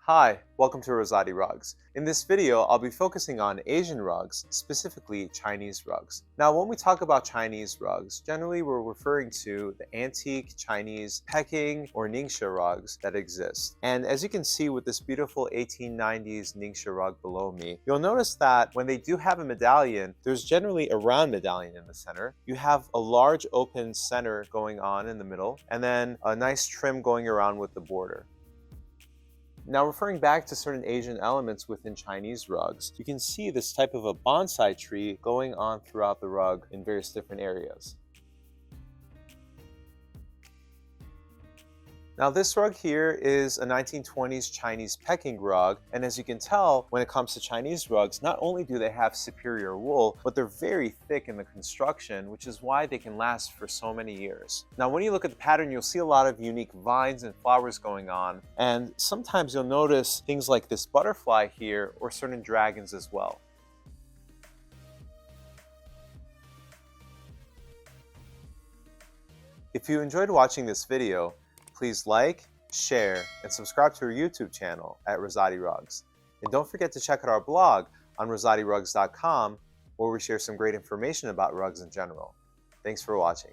Hi, welcome to Rouzati Rugs. In this video, I'll be focusing on Asian rugs, specifically Chinese rugs. Now, when we talk about Chinese rugs, generally we're referring to the antique Chinese Peking or Ningxia rugs that exist. And as you can see with this beautiful 1890s Ningxia rug below me, you'll notice that when they do have a medallion, there's generally a round medallion in the center. You have a large open center going on in the middle, and then a nice trim going around with the border. Now, referring back to certain Asian elements within Chinese rugs, you can see this type of a bonsai tree going on throughout the rug in various different areas. Now, this rug here is a 1920s Chinese Peking rug, and as you can tell, when it comes to Chinese rugs, not only do they have superior wool, but they're very thick in the construction, which is why they can last for so many years. Now, when you look at the pattern, you'll see a lot of unique vines and flowers going on, and sometimes you'll notice things like this butterfly here or certain dragons as well. If you enjoyed watching this video, please like, share, and subscribe to our YouTube channel at Rouzati Rugs. And don't forget to check out our blog on rouzatirugs.com, where we share some great information about rugs in general. Thanks for watching.